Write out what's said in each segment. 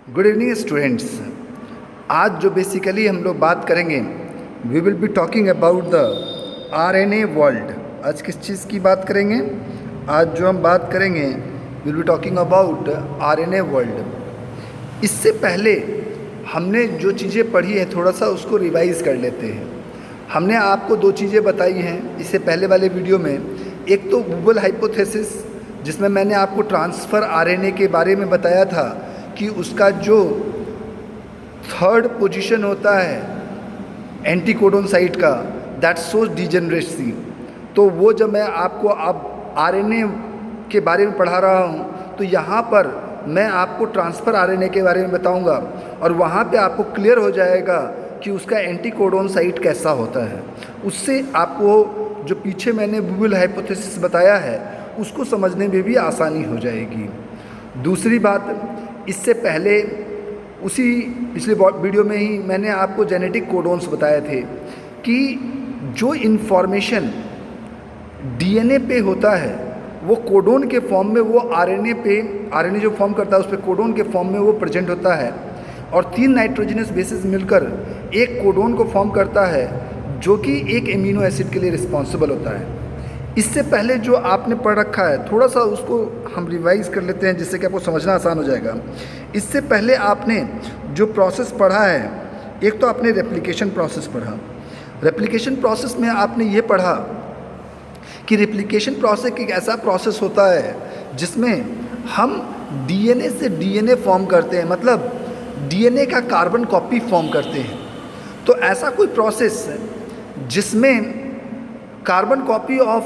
Good evening students. आज जो basically हम लोग बात करेंगे, we will be talking about the RNA world. आज किस चीज़ की बात करेंगे? आज जो हम बात करेंगे, will be talking about RNA world. इससे पहले हमने जो चीज़ें पढ़ी है थोड़ा सा उसको रिवाइज कर लेते हैं। हमने आपको दो चीज़ें बताई हैं इससे पहले वाले वीडियो में। एक तो गूगल हाइपोथेसिस, जिसमें मैंने आपको ट्रांसफ़र आरएनए के बारे में बताया था कि उसका जो थर्ड पोजीशन होता है एंटीकोडन साइट का, दैट शोज डिजेनरेसी। तो वो जब मैं आपको अब आरएनए के बारे में पढ़ा रहा हूँ तो यहाँ पर मैं आपको ट्रांसफ़र आरएनए के बारे में बताऊँगा और वहाँ पे आपको क्लियर हो जाएगा कि उसका एंटीकोडन साइट कैसा होता है। उससे आपको जो पीछे मैंने गूगल हाइपोथेसिस बताया है उसको समझने में भी आसानी हो जाएगी। दूसरी बात, इससे पहले उसी पिछले वीडियो में ही मैंने आपको जेनेटिक कोडोन्स बताए थे कि जो इन्फॉर्मेशन डीएनए पे होता है वो कोडोन के फॉर्म में वो आरएनए जो फॉर्म करता है उस पर कोडोन के फॉर्म में वो प्रेजेंट होता है और 3 नाइट्रोजनस बेसेस मिलकर एक कोडोन को फॉर्म करता है जो कि एक एमिनो एसिड के लिए रिस्पॉन्सिबल होता है। इससे पहले जो आपने पढ़ रखा है थोड़ा सा उसको हम रिवाइज कर लेते हैं जिससे कि आपको समझना आसान हो जाएगा। इससे पहले आपने जो प्रोसेस पढ़ा है, एक तो आपने रेप्लिकेशन प्रोसेस पढ़ा। रेप्लिकेशन प्रोसेस में आपने ये पढ़ा कि रेप्लिकेशन प्रोसेस एक ऐसा प्रोसेस होता है जिसमें हम डीएनए से डीएनए फॉर्म करते हैं, मतलब डीएनए का कार्बन कॉपी फॉर्म करते हैं। तो ऐसा कोई प्रोसेस जिसमें carbon copy of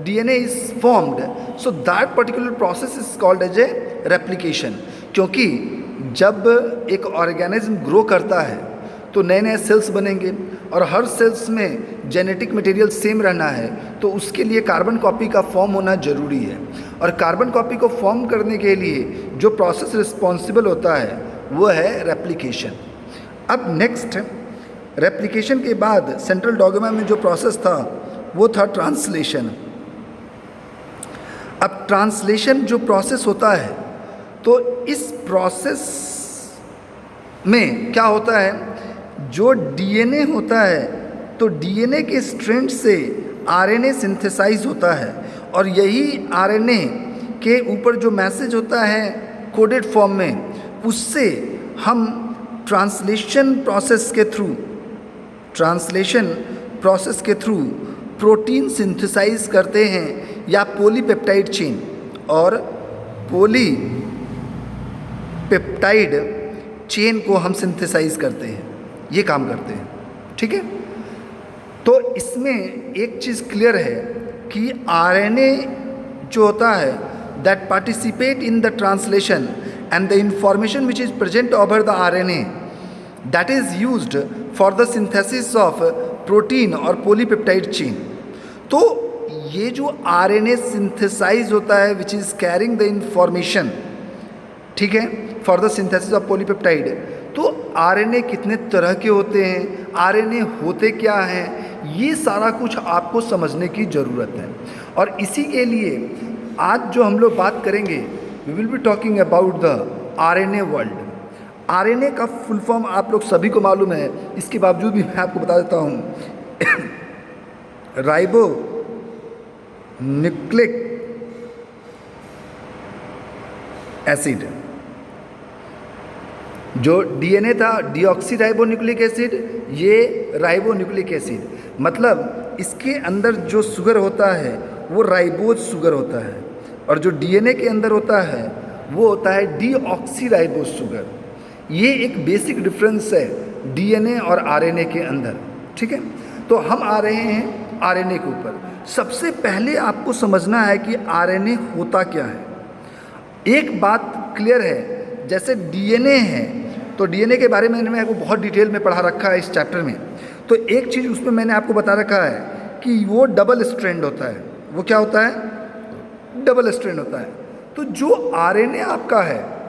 DNA is formed, so that particular process is called as a replication। क्योंकि जब एक ऑर्गेनिज्म ग्रो करता है तो नए नए सेल्स बनेंगे और हर सेल्स में जेनेटिक मटेरियल सेम रहना है, तो उसके लिए कार्बन कॉपी का फॉर्म होना ज़रूरी है। और कार्बन कॉपी को फॉर्म करने के लिए जो प्रोसेस रिस्पॉन्सिबल होता है वो है रेप्लिकेशन। अब नेक्स्ट, रेप्लिकेशन के बाद सेंट्रल डॉगमा में जो प्रोसेस था वो था ट्रांसलेशन। अब ट्रांसलेशन जो प्रोसेस होता है तो इस प्रोसेस में क्या होता है, जो डीएनए होता है तो डीएनए के स्ट्रैंड से आरएनए सिंथेसाइज होता है और यही आरएनए के ऊपर जो मैसेज होता है कोडेड फॉर्म में, उससे हम ट्रांसलेशन प्रोसेस के थ्रू प्रोटीन सिंथेसाइज करते हैं या पॉलीपेप्टाइड चेन और पॉलीपेप्टाइड चेन को हम सिंथेसाइज करते हैं, ये काम करते हैं। ठीक है, तो इसमें एक चीज़ क्लियर है कि आरएनए जो होता है that participate in the translation and the information which is present over the RNA that is used for the synthesis of protein और polypeptide chain। तो ये जो RNA synthesize होता है which is carrying the information, ठीक है, for the synthesis of polypeptide। तो RNA कितने तरह के होते हैं, RNA होते क्या हैं, ये सारा कुछ आपको समझने की ज़रूरत है। और इसी के लिए आज जो हम लोग बात करेंगे, we will be talking about the RNA world। RNA का फुल फॉर्म आप लोग सभी को मालूम है, इसके बावजूद भी मैं आपको बता देता हूँ राइबो न्यूक्लिक एसिड। जो डीएनए था डीऑक्सी राइबो न्यूक्लिक एसिड, ये राइबो न्यूक्लिक एसिड, मतलब इसके अंदर जो शुगर होता है वो राइबोज शुगर होता है और जो डीएनए के अंदर होता है वो होता है डीऑक्सी राइबोज शुगर। ये एक बेसिक डिफरेंस है डीएनए और आरएनए के अंदर। ठीक है, तो हम आ रहे हैं आरएनए के ऊपर। सबसे पहले आपको समझना है कि आरएनए होता क्या है। एक बात क्लियर है, जैसे डीएनए है तो डीएनए के बारे में मैंने आपको बहुत डिटेल में पढ़ा रखा है इस चैप्टर में। तो एक चीज़ उसमें मैंने आपको बता रखा है कि वो डबल स्ट्रैंड होता है। वो क्या होता है? डबल स्ट्रैंड होता है। तो जो आरएनए आपका है,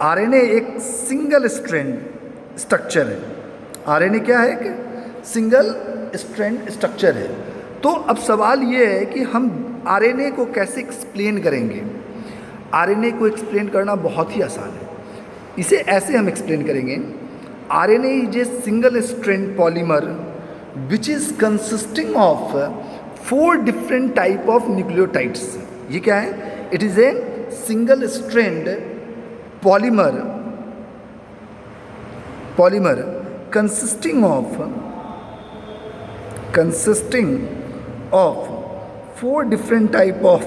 आरएनए एक सिंगल स्ट्रैंड स्ट्रक्चर है। आरएनए क्या है? एक सिंगल स्ट्रैंड स्ट्रक्चर है। तो अब सवाल ये है कि हम आरएनए को कैसे एक्सप्लेन करेंगे। आरएनए को एक्सप्लेन करना बहुत ही आसान है। इसे ऐसे हम एक्सप्लेन करेंगे, RNA is a single strand polymer which is consisting of 4 different type of nucleotides. ये क्या है? It is a single strand polymer consisting of 4 different type of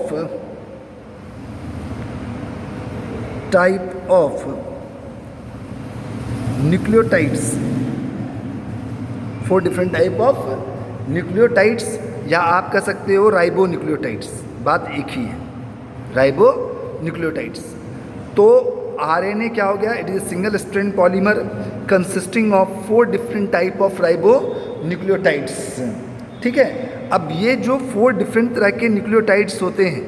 nucleotides, 4 different type of nucleotides, या आप कह सकते हो ribo nucleotides, बात एक ही है, राइबो न्यूक्लियोटाइड्स। तो आरएनए क्या हो गया? It is single strand polymer consisting of 4 different type of ribo nucleotides. ठीक है, अब ये जो 4 डिफरेंट तरह के न्यूक्लियोटाइड्स होते हैं,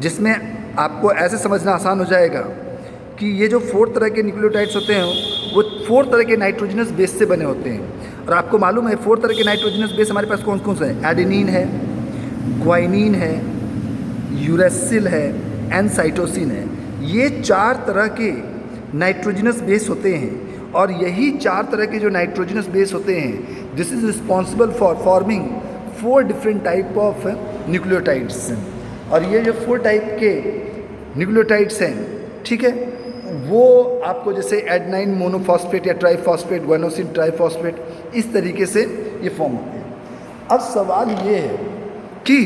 जिसमें आपको ऐसे समझना आसान हो जाएगा कि ये जो 4 तरह के न्यूक्लियोटाइड्स होते हैं वो 4 तरह के नाइट्रोजनस बेस से बने होते हैं। और आपको मालूम है 4 तरह के नाइट्रोजनस बेस हमारे पास कौन कौन से हैं? एडेनिन है, ग्वाइनिन है, यूरेसिल है एंड साइटोसिन है। ये 4 तरह के नाइट्रोजनस बेस होते हैं, और यही 4 तरह के जो नाइट्रोजनस बेस होते हैं, this is responsible for forming 4 different type of nucleotides. और ये जो 4 टाइप के न्यूक्लियोटाइड्स हैं, ठीक है, वो आपको जैसे एडेनाइन मोनोफॉस्फेट या ट्राइफॉस्फेट, गुआनोसिन ट्राइफॉस्फेट, इस तरीके से ये फॉर्म होते हैं। अब सवाल ये है कि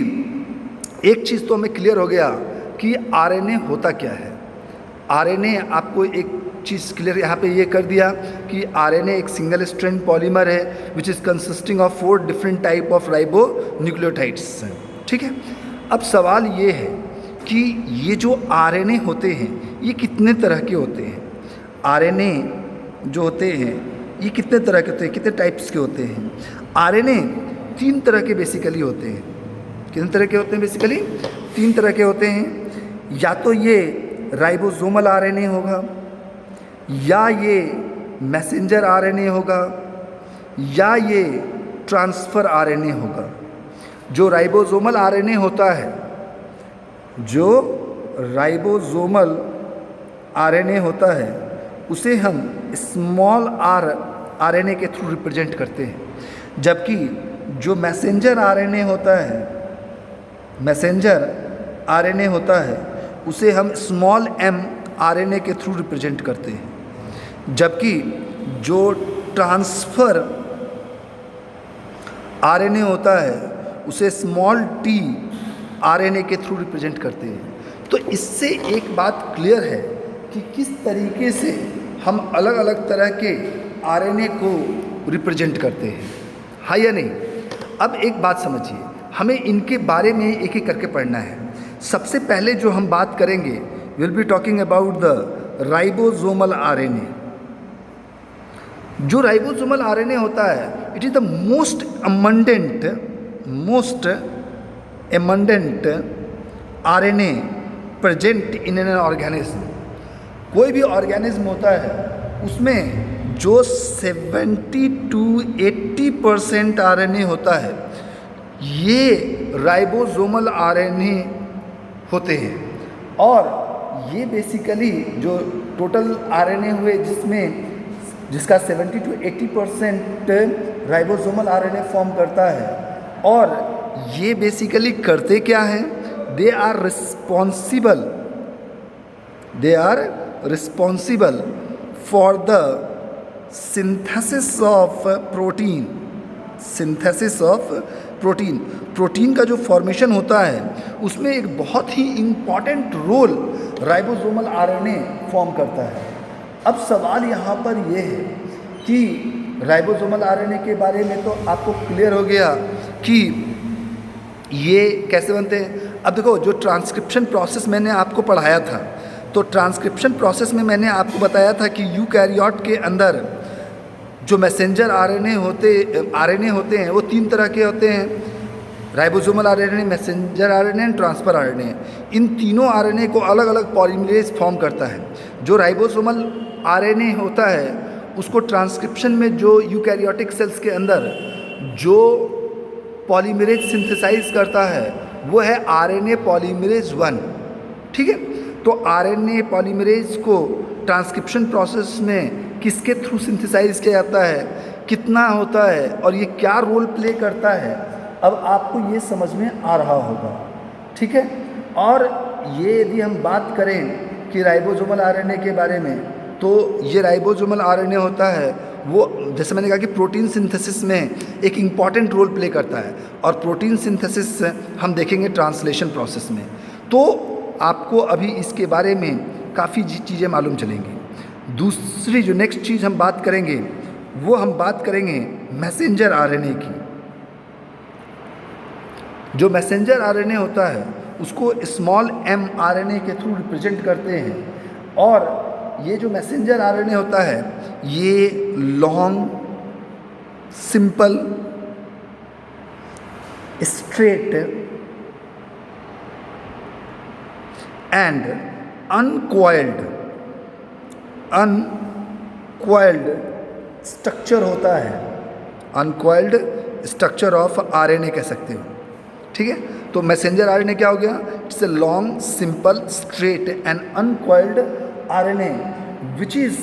एक चीज़ तो हमें क्लियर हो गया कि आरएनए होता क्या है। आरएनए आपको एक चीज़ क्लियर यहाँ पे ये कर दिया कि आरएनए एक सिंगल स्ट्रैंड पॉलीमर है which is consisting of 4 different type of ribo nucleotides. ठीक है, अब सवाल ये है कि ये जो आरएनए होते हैं ये कितने तरह के होते हैं? आरएनए जो होते हैं ये कितने तरह के होते हैं, कितने टाइप्स के होते हैं? आरएनए 3 तरह के बेसिकली होते हैं। कितने तरह के होते हैं? बेसिकली 3 तरह के होते हैं। या तो ये राइबोसोमल आरएनए होगा, या ये मैसेंजर आरएनए होगा, या ये ट्रांसफ़र आरएनए होगा। जो राइबोसोमल आरएनए होता है, जो राइबोसोमल आरएनए होता है, उसे हम स्मॉल आरएनए के थ्रू रिप्रेजेंट करते हैं। जबकि जो मैसेंजर आरएनए होता है, मैसेंजर आरएनए होता है, उसे हम स्मॉल m आरएनए के थ्रू रिप्रेजेंट करते हैं। जबकि जो ट्रांसफ़र आरएनए होता है उसे स्मॉल t आरएनए के थ्रू रिप्रेजेंट करते हैं। तो इससे एक बात क्लियर है कि किस तरीके से हम अलग अलग तरह के आरएनए को रिप्रेजेंट करते हैं, हाँ या नहीं? अब एक बात समझिए, हमें इनके बारे में एक एक करके पढ़ना है। सबसे पहले जो हम बात करेंगे, will be talking about the ribosomal RNA. जो राइबोसोमल आरएनए होता है, it is the most abundant RNA present in an organism. कोई भी ऑर्गेनिज्म होता है उसमें जो 70 to 80% आरएनए होता है, ये राइबोसोमल आरएनए होते हैं। और ये बेसिकली जो टोटल आरएनए हुए जिसका 70 to 80% राइबोसोमल आरएनए फॉर्म करता है। और ये बेसिकली करते क्या हैं? They are responsible for the synthesis of protein. Protein का जो फॉर्मेशन होता है उसमें एक बहुत ही important role ribosomal RNA form करता है। अब सवाल यहाँ पर यह है कि राइबोसोमल आरएनए के बारे में तो आपको क्लियर हो गया कि ये कैसे बनते हैं। अब देखो, जो ट्रांसक्रिप्शन प्रोसेस मैंने आपको पढ़ाया था, तो ट्रांसक्रिप्शन प्रोसेस में मैंने आपको बताया था कि यूकैरियोट के अंदर जो मैसेंजर आरएनए होते हैं वो 3 तरह के होते हैं, ribosomal RNA, messenger RNA and transfer RNA. इन तीनों आरएनए को अलग अलग पॉलीमरेज फॉर्म करता है। जो राइबोसोमल आरएनए होता है उसको ट्रांसक्रिप्शन में जो यूकैरियोटिक सेल्स के अंदर जो पॉलीमरेज सिंथेसाइज करता है वो है आरएनए पॉलीमरेज 1। ठीक है, तो आरएनए पॉलीमरेज को ट्रांसक्रिप्शन प्रोसेस में किसके थ्रू सिंथेसाइज किया जाता है, कितना होता है और ये क्या रोल प्ले करता है, अब आपको ये समझ में आ रहा होगा। ठीक है, और ये यदि हम बात करें कि राइबोसोमल आरएनए के बारे में, तो ये राइबोसोमल आरएनए होता है वो, जैसे मैंने कहा कि प्रोटीन सिंथेसिस में एक इम्पॉर्टेंट रोल प्ले करता है, और प्रोटीन सिंथेसिस हम देखेंगे ट्रांसलेशन प्रोसेस में, तो आपको अभी इसके बारे में काफ़ी चीज़ें मालूम चलेंगी। दूसरी जो नेक्स्ट चीज़ हम बात करेंगे वो हम बात करेंगे मैसेंजर आरएनए की। जो मैसेंजर आरएनए होता है उसको स्मॉल एम आरएनए के थ्रू रिप्रेजेंट करते हैं, और ये जो मैसेंजर आरएनए होता है ये long, simple, straight and uncoiled structure होता है। अनकॉइल्ड स्ट्रक्चर ऑफ आरएनए कह सकते हो। ठीक है, तो मैसेंजर आरएनए क्या हो गया? It's a long, simple, straight and uncoiled RNA which is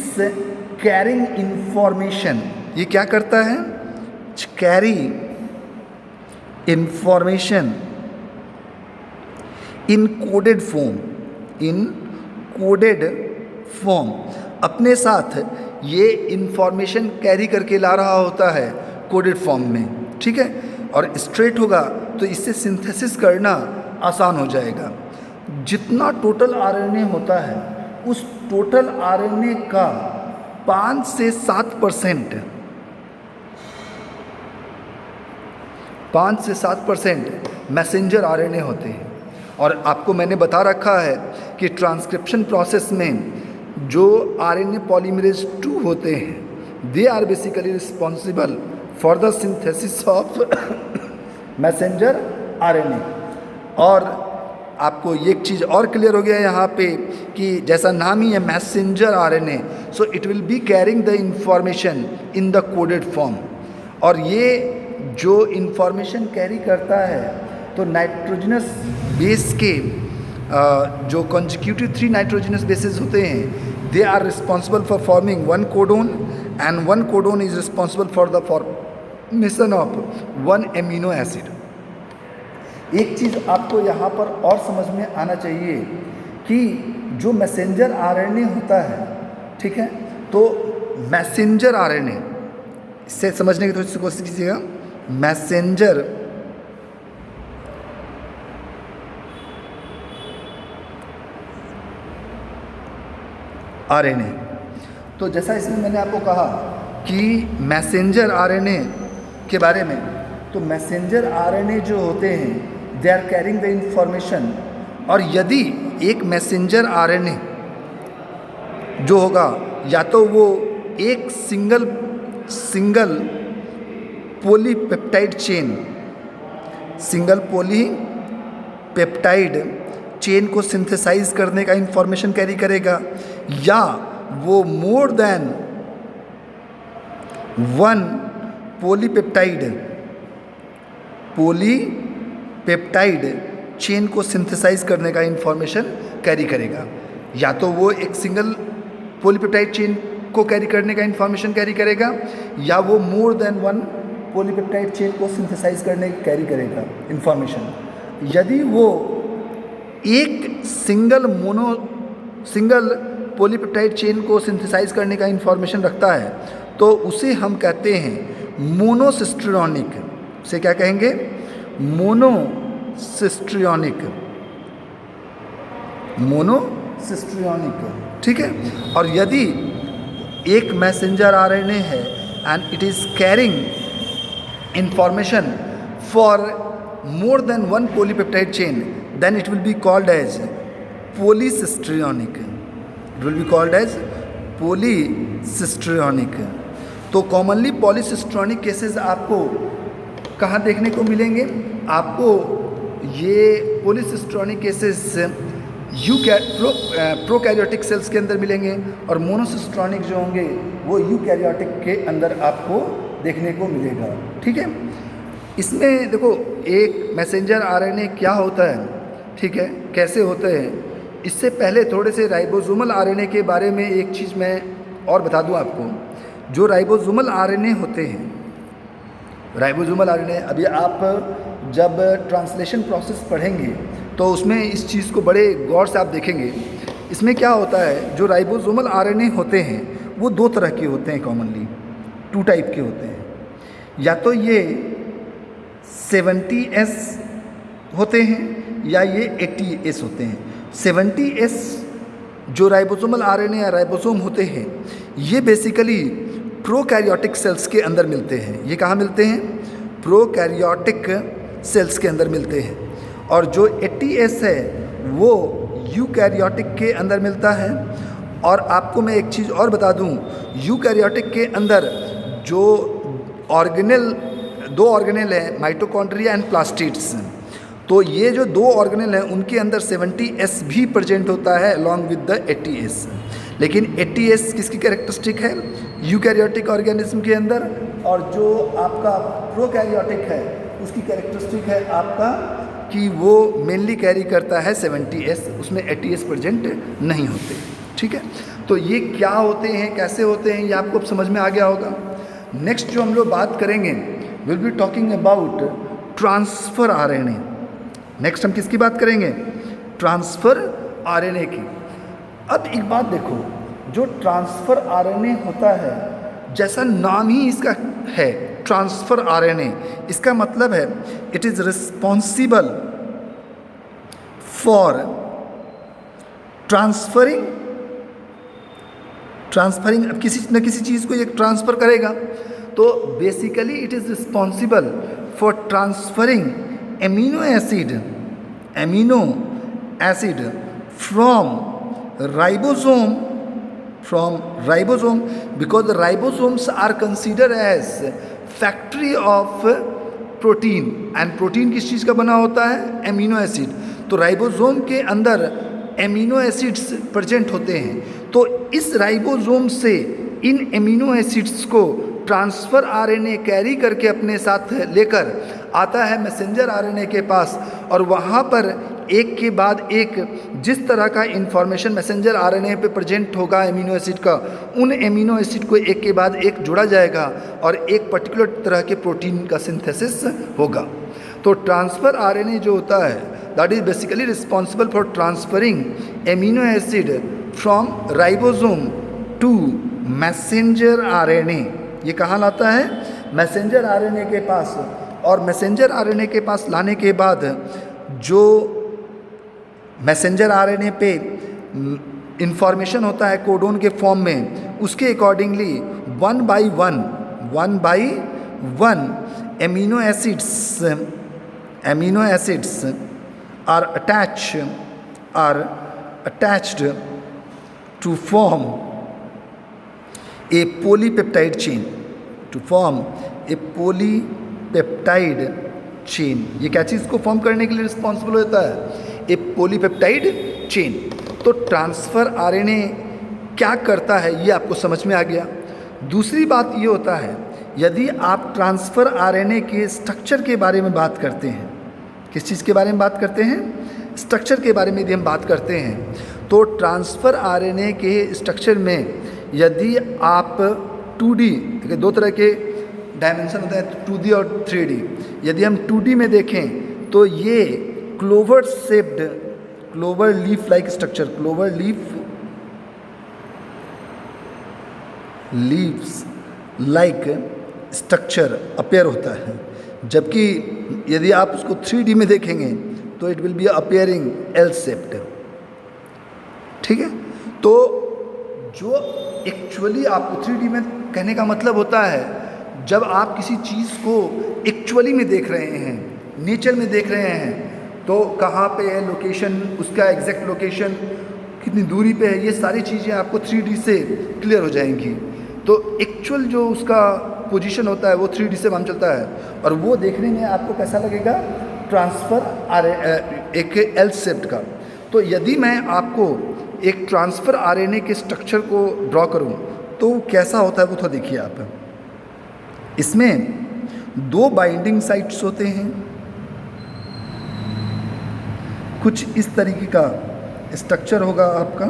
carrying information. ये क्या करता है? Carry information in coded form, अपने साथ ये इंफॉर्मेशन कैरी करके ला रहा होता है कोडेड फॉर्म में। ठीक है, और स्ट्रेट होगा तो इससे सिंथेसिस करना आसान हो जाएगा। जितना टोटल आरएनए होता है उस टोटल आरएनए का 5 से 7% मैसेंजर आरएनए होते हैं। और आपको मैंने बता रखा है कि ट्रांसक्रिप्शन प्रोसेस में जो आरएनए पॉलीमरेज 2 होते हैं they are basically responsible for the synthesis of messenger RNA. और आपको एक चीज़ और क्लियर हो गया यहाँ पे कि जैसा नाम ही है messenger RNA, so it will be carrying the information in the coded form. और ये जो इंफॉर्मेशन कैरी करता है तो नाइट्रोजनस बेस के जो कॉन्जिक्यूटिव 3 नाइट्रोजनस बेसेस होते हैं they are responsible for forming 1 codon and 1 codon is responsible for the formation of 1 amino acid. एक चीज़ आपको यहाँ पर और समझ में आना चाहिए कि जो मैसेंजर आरएनए होता है, ठीक है, तो मैसेंजर आरएनए, इससे समझने की थोड़ी सी कोशिश कीजिएगा। मैसेंजर आरएनए, तो जैसा इसमें मैंने आपको कहा कि मैसेंजर आरएनए के बारे में, तो मैसेंजर आरएनए जो होते हैं they are carrying the information. और यदि एक मैसेंजर आरएनए जो होगा या तो वो एक सिंगल पॉलीपेप्टाइड चेन को सिंथेसाइज करने का इंफॉर्मेशन कैरी करेगा, या वो मोर देन 1 पॉलीपेप्टाइड चेन को सिंथेसाइज करने का इंफॉर्मेशन कैरी करेगा। या तो वो एक सिंगल पॉलीपेप्टाइड चेन को कैरी करने का इंफॉर्मेशन कैरी करेगा, या वो मोर देन 1 पॉलीपेप्टाइड चेन को सिंथेसाइज करने की कैरी करेगा इंफॉर्मेशन। यदि वो एक सिंगल पॉलीपेप्टाइड चेन को सिंथेसाइज करने का इंफॉर्मेशन रखता है तो उसे हम कहते हैं मोनोसिस्ट्रियोनिक। उसे क्या कहेंगे? मोनोसिस्ट्रियोनिक। ठीक है, और यदि एक मैसेंजर आरएनए है and it is carrying information for more than 1 polypeptide chain, then it will be called as polycistrionic. It will be called as polycistrionic. तो कॉमनली पॉलीसिस्ट्रॉनिक केसेस आपको कहाँ देखने को मिलेंगे? आपको ये पॉलीसिस्ट्रॉनिक केसेस प्रोकैरियोटिक सेल्स के अंदर मिलेंगे, और मोनोसिस्ट्रॉनिक जो होंगे वो यूकैरियोटिक के अंदर आपको देखने को मिलेगा। ठीक है, इसमें देखो एक मैसेंजर आरएनए क्या होता है, ठीक है, कैसे होते हैं, इससे पहले थोड़े से राइबोसोमल आरएनए के बारे में एक चीज़ मैं और बता दूं आपको। जो राइबोसोमल आरएनए होते हैं, राइबोसोमल आरएनए, अभी आप जब ट्रांसलेशन प्रोसेस पढ़ेंगे तो उसमें इस चीज़ को बड़े गौर से आप देखेंगे। इसमें क्या होता है, जो राइबोसोमल आरएनए होते हैं वो दो तरह के होते हैं, कॉमनली 2 टाइप के होते हैं। या तो ये 70S होते हैं या ये 80S होते हैं। 70S जो राइबोसोमल आरएनए या राइबोसोम होते हैं, ये बेसिकली प्रोकैरियोटिक सेल्स के अंदर मिलते हैं। ये कहाँ मिलते हैं? प्रोकैरियोटिक सेल्स के अंदर मिलते हैं। और जो 80S है वो यूकैरियोटिक के अंदर मिलता है। और आपको मैं एक चीज़ और बता दूं, यूकैरियोटिक के अंदर जो ऑर्गेनेल, 2 ऑर्गेनेल हैं, माइटोकॉन्ड्रिया एंड प्लास्टिड्स। तो ये जो 2 ऑर्गेनेल हैं उनके अंदर 70S भी प्रेजेंट होता है अलॉन्ग विद द 80S। लेकिन 80S किसकी कैरेक्टरिस्टिक है? यूकैरियोटिक ऑर्गेनिज्म के अंदर। और जो आपका प्रोकैरियोटिक है उसकी कैरेक्टरिस्टिक है आपका कि वो मेनली कैरी करता है 70S, उसमें 80S प्रेजेंट नहीं होते। ठीक है, तो ये क्या होते हैं, कैसे होते हैं, ये आपको अब समझ में आ गया होगा। नेक्स्ट जो हम लोग बात करेंगे, will be talking about transfer RNA. Next हम किसकी बात करेंगे? ट्रांसफ़र आरएनए की। अब एक बात देखो, जो ट्रांसफ़र आरएनए होता है, जैसा नाम ही इसका है ट्रांसफ़र आरएनए, इसका मतलब है it is responsible for transferring. अब किसी न किसी चीज़ को ये ट्रांसफ़र करेगा, तो basically it is responsible for transferring amino acid from ribosome because the ribosomes are considered as factory of protein. And protein किस चीज़ का बना होता है? Amino acid. तो राइबोसोम के अंदर एमिनो एसिड्स प्रेजेंट होते हैं। तो इस राइबोसोम से इन एमिनो एसिड्स को ट्रांसफ़र आरएनए कैरी करके अपने साथ लेकर आता है मैसेंजर आरएनए के पास। और वहाँ पर एक के बाद एक जिस तरह का इंफॉर्मेशन मैसेंजर आरएनए पे प्रेजेंट होगा एमिनो एसिड का, उन एमिनो एसिड को एक के बाद एक जोड़ा जाएगा और एक पर्टिकुलर तरह के प्रोटीन का सिंथेसिस होगा। तो ट्रांसफ़र आरएनए जो होता है, that is basically responsible for transferring amino acid from ribosome to messenger RNA. ये कहाँ लाता है? मैसेंजर आरएनए के पास। और मैसेंजर आरएनए के पास लाने के बाद जो मैसेंजर आरएनए पे इंफॉर्मेशन होता है कोडोन के फॉर्म में, उसके accordingly 1 by 1 amino acids are attached to form a polypeptide chain, ये क्या चीज़ को फॉर्म करने के लिए रिस्पॉन्सिबल होता है? ए पॉलीपेप्टाइड चेन। तो ट्रांसफ़र आरएनए क्या करता है ये आपको समझ में आ गया। दूसरी बात ये होता है, यदि आप ट्रांसफ़र आरएनए के स्ट्रक्चर के बारे में बात करते हैं, किस चीज़ के बारे में बात करते हैं? स्ट्रक्चर के बारे में यदि हम बात करते हैं, तो ट्रांसफ़र आरएनए के स्ट्रक्चर में यदि आप 2D, 2 तरह के डायमेंशन होते हैं 2D और 3D। यदि हम 2D में देखें तो ये clover shaped, clover leaf like structure, clover leaves like structure appear होता है। जबकि यदि आप उसको 3D में देखेंगे तो it will be appearing L shaped. ठीक है, तो जो एक्चुअली आपको 3D में कहने का मतलब होता है, जब आप किसी चीज़ को एक्चुअली में देख रहे हैं, नेचर में देख रहे हैं, तो कहाँ पे है लोकेशन, उसका एग्जैक्ट लोकेशन कितनी दूरी पे है, ये सारी चीज़ें आपको 3D से क्लियर हो जाएंगी। तो एक्चुअल जो उसका पोजीशन होता है वो 3D से मालूम चलता है, और वो देखने में आपको कैसा लगेगा? ट्रांसफ़र एक एल शेप्ड का। तो यदि मैं आपको एक ट्रांसफ़र आरएनए के स्ट्रक्चर को ड्रॉ करूं तो कैसा होता है वो तो देखिए आप। इसमें 2 बाइंडिंग साइट्स होते हैं, कुछ इस तरीके का स्ट्रक्चर होगा आपका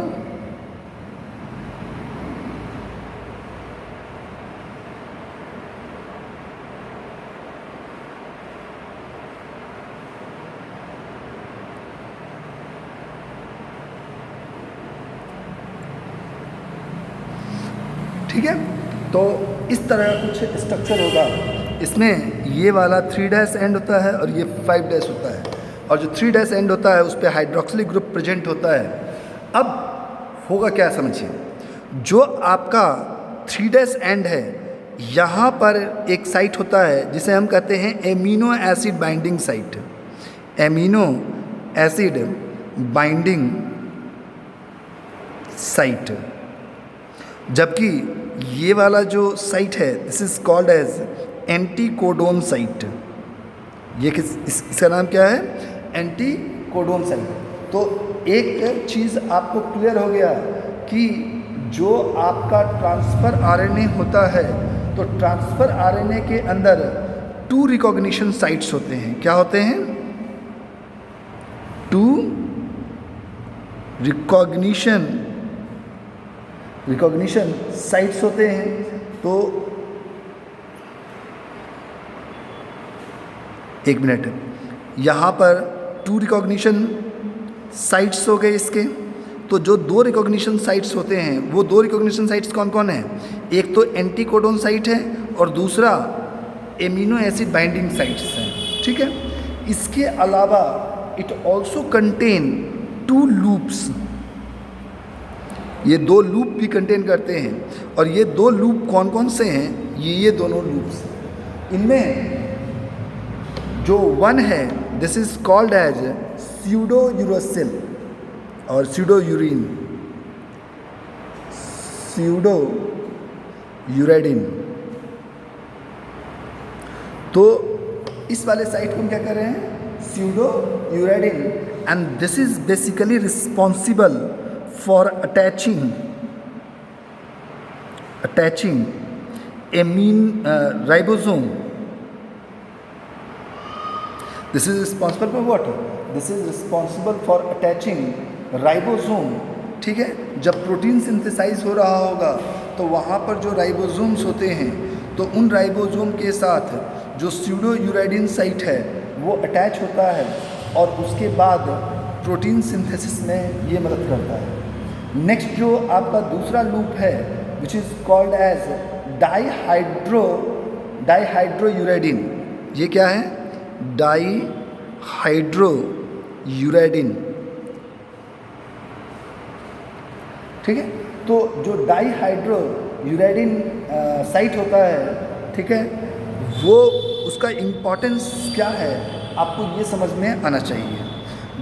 ठीक है। तो इस तरह का कुछ स्ट्रक्चर होगा। इसमें ये वाला 3' एंड होता है और ये 5' होता है, और जो 3' एंड होता है उस पर हाइड्रोक्सिलिक ग्रुप प्रेजेंट होता है। अब होगा क्या समझिए, जो आपका 3' एंड है, यहाँ पर एक साइट होता है जिसे हम कहते हैं amino acid binding site, amino acid binding site. जबकि ये वाला जो साइट है this is called as anticodon site. ये इसका नाम क्या है? Anticodon site. तो एक चीज़ आपको क्लियर हो गया कि जो आपका ट्रांसफ़र आरएनए होता है, तो ट्रांसफ़र आरएनए के अंदर 2 रिकॉग्निशन साइट्स होते हैं। क्या होते हैं? 2 रिकॉग्निशन साइट्स होते हैं। तो एक मिनट, यहाँ पर 2 रिकॉग्निशन साइट्स हो गए इसके। तो जो 2 रिकॉग्निशन साइट्स होते हैं, वो 2 रिकॉग्निशन साइट्स कौन कौन है? एक तो एंटीकोडोन साइट है और दूसरा एमिनो एसिड बाइंडिंग साइट्स हैं। ठीक है। इसके अलावा इट ऑल्सो कंटेन 2 लूप्स। ये 2 लूप भी कंटेन करते हैं। और ये 2 लूप कौन कौन से हैं? ये दोनों लूप्स। इनमें जो 1 है this is called as pseudo uracil और स्यूडो यूरिन, स्यूडो यूरेडिन। तो इस वाले साइट को हम क्या कर रहे हैं? Pseudo uridine. And this is basically responsible for attaching ribosome. This is responsible for what? This is responsible for attaching ribosome. ठीक है। जब प्रोटीन सिंथेसाइज हो रहा होगा तो वहाँ पर जो राइबोसोम्स होते हैं, तो उन राइबोसोम के साथ जो स्यूडो यूरेडिन साइट है वो अटैच होता है और उसके बाद प्रोटीन सिंथेसिस में ये मदद करता है। नेक्स्ट जो आपका दूसरा लूप है which is called as dihydro uridine. ये क्या है? Dihydro uridine. ठीक है। तो जो डाईहाइड्रो यूरेडिन साइट होता है, ठीक है, वो उसका इम्पोर्टेंस क्या है आपको ये समझ में आना चाहिए।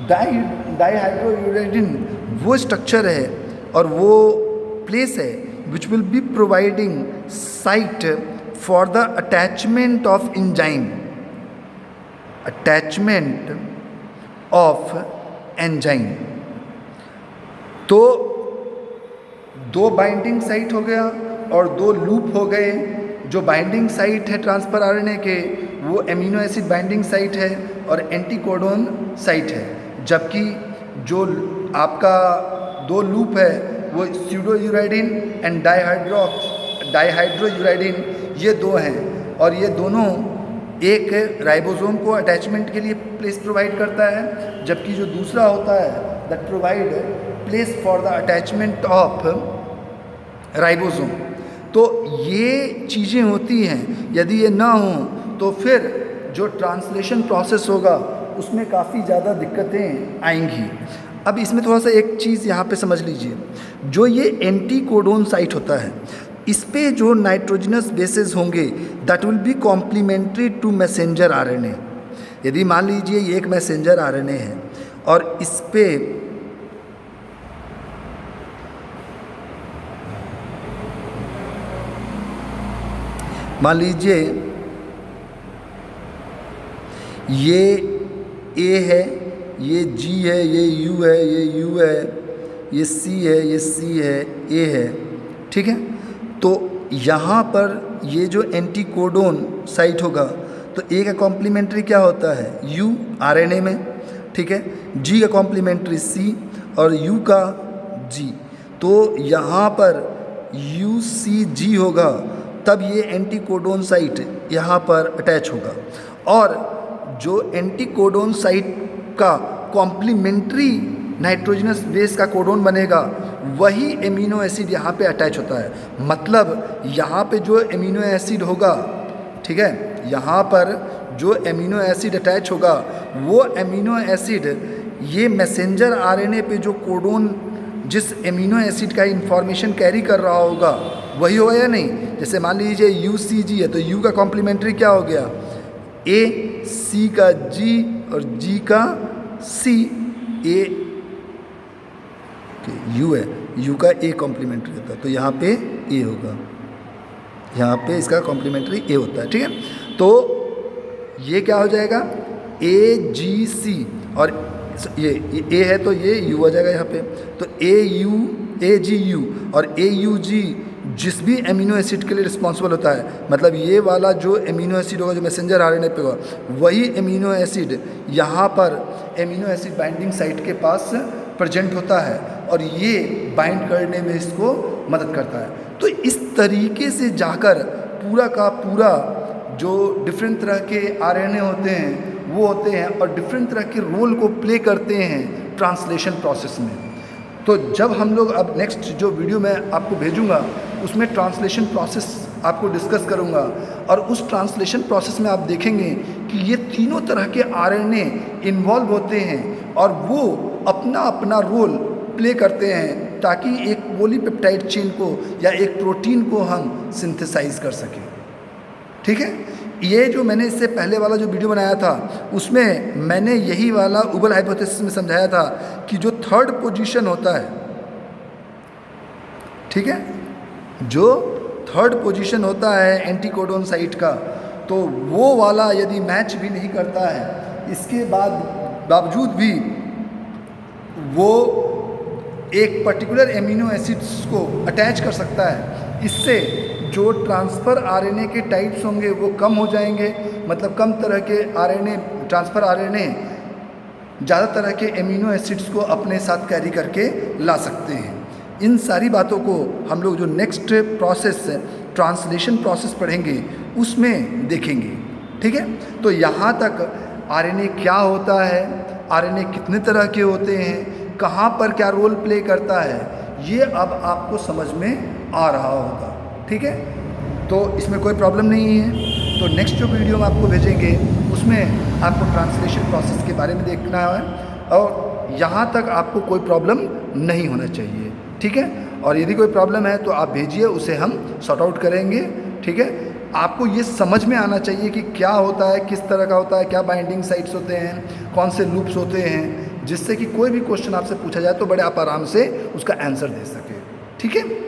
डाईहाइड्रो यूरेडिन वो स्ट्रक्चर है और वो प्लेस है which will be providing site for the attachment of enzyme, attachment of enzyme. तो 2 बाइंडिंग साइट हो गया और 2 लूप हो गए। जो बाइंडिंग साइट है ट्रांसफर आरएनए के, वो एमिनो एसिड बाइंडिंग साइट है और एंटीकोडोन साइट है। जबकि जो आपका 2 लूप है वो pseudo uridine and dihydro uridine, ये 2 हैं। और ये दोनों एक राइबोसोम को अटैचमेंट के लिए प्लेस प्रोवाइड करता है, जबकि जो दूसरा होता है that provide place for the attachment of ribosome. तो ये चीज़ें होती हैं। यदि ये ना हो तो फिर जो ट्रांसलेशन प्रोसेस होगा उसमें काफ़ी ज़्यादा दिक्कतें आएंगी। अब इसमें थोड़ा सा एक चीज़ यहाँ पे समझ लीजिए, जो ये एंटीकोडोन साइट होता है, इस पे जो नाइट्रोजनस बेसेस होंगे that will be complementary to messenger RNA. यदि मान लीजिए ये एक मैसेंजर आरएनए है और इस पे मान लीजिए ये ए है, ये जी है, ये यू है, ये यू है, ये सी है, ये सी है, ए है। ठीक है। तो यहाँ पर ये जो एंटीकोडोन साइट होगा तो ए का कॉम्प्लीमेंट्री क्या होता है? यू आरएनए में। ठीक है। जी का कॉम्प्लीमेंट्री सी और U का G, तो यहाँ पर UCG होगा, तब ये एंटीकोडोन साइट यहाँ पर अटैच होगा। और जो एंटीकोडोन साइट का कॉम्प्लीमेंट्री नाइट्रोजनस बेस का कोडोन बनेगा, वही एमिनो एसिड यहाँ पे अटैच होता है। मतलब यहाँ पे जो एमिनो एसिड होगा, ठीक है, यहाँ पर जो एमिनो एसिड अटैच होगा, वो एमिनो एसिड ये मैसेंजर आरएनए पे जो कोडोन जिस एमिनो एसिड का इंफॉर्मेशन कैरी कर रहा होगा वही होगा या नहीं। जैसे मान लीजिए UCG है, तो U का कॉम्प्लीमेंट्री क्या हो गया, A, C का G और G का C, A U है, U का A कॉम्प्लीमेंट्री होता है, तो यहाँ पे A होगा, यहाँ पे इसका कॉम्प्लीमेंट्री A होता है, ठीक है। तो ये क्या हो जाएगा, AGC, और ये A है तो ये U आ जाएगा यहाँ पे, तो AGU और AUG जिस भी एमिनो एसिड के लिए रिस्पॉन्सिबल होता है, मतलब ये वाला जो एमिनो एसिड होगा जो मैसेंजर आरएनए पे होगा, वही एमिनो एसिड यहाँ पर एमिनो एसिड बाइंडिंग साइट के पास प्रेजेंट होता है और ये बाइंड करने में इसको मदद करता है। तो इस तरीके से जाकर पूरा का पूरा जो डिफरेंट तरह के आरएनए होते हैं वो होते हैं और डिफरेंट तरह के रोल को प्ले करते हैं ट्रांसलेशन प्रोसेस में। तो जब हम लोग अब नेक्स्ट जो वीडियो मैं आपको भेजूंगा उसमें ट्रांसलेशन प्रोसेस आपको डिस्कस करूंगा, और उस ट्रांसलेशन प्रोसेस में आप देखेंगे कि ये तीनों तरह के आरएनए इन्वॉल्व होते हैं और वो अपना अपना रोल प्ले करते हैं ताकि एक पॉलीपेप्टाइड चेन को या एक प्रोटीन को हम सिंथेसाइज कर सकें, ठीक है। ये जो मैंने इससे पहले वाला जो वीडियो बनाया था उसमें मैंने यही वाला उबल हाइपोथेसिस में समझाया था कि जो थर्ड पोजीशन होता है, ठीक है, जो थर्ड पोजीशन होता है एंटीकोडोन साइट का, तो वो वाला यदि मैच भी नहीं करता है, इसके बावजूद भी वो एक पर्टिकुलर एमिनो एसिड्स को अटैच कर सकता है। इससे जो ट्रांसफ़र आरएनए के टाइप्स होंगे वो कम हो जाएंगे, मतलब कम तरह के आरएनए ट्रांसफ़र आरएनए ज़्यादा तरह के एमिनो एसिड्स को अपने साथ कैरी करके ला सकते हैं। इन सारी बातों को हम लोग जो नेक्स्ट प्रोसेस ट्रांसलेशन प्रोसेस पढ़ेंगे उसमें देखेंगे, ठीक है। तो यहाँ तक आरएनए क्या होता है, आरएनए कितने तरह के होते हैं, कहाँ पर क्या रोल प्ले करता है, ये अब आपको समझ में आ रहा होगा, ठीक है। तो इसमें कोई प्रॉब्लम नहीं है। तो नेक्स्ट जो वीडियो हम आपको भेजेंगे उसमें आपको ट्रांसलेशन प्रोसेस के बारे में देखना है और यहाँ तक आपको कोई प्रॉब्लम नहीं होना चाहिए, ठीक है। और यदि कोई प्रॉब्लम है तो आप भेजिए, उसे हम सॉर्ट आउट करेंगे, ठीक है। आपको ये समझ में आना चाहिए कि क्या होता है, किस तरह का होता है, क्या बाइंडिंग साइट्स होते हैं, कौन से लूप्स होते हैं, जिससे कि कोई भी क्वेश्चन आपसे पूछा जाए तो बड़े आप आराम से उसका आंसर दे सकें, ठीक है।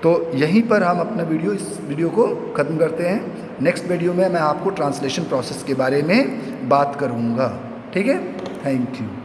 तो यहीं पर हम अपना इस वीडियो को ख़त्म करते हैं। नेक्स्ट वीडियो में मैं आपको ट्रांसलेशन प्रोसेस के बारे में बात करूँगा, ठीक है। Thank you.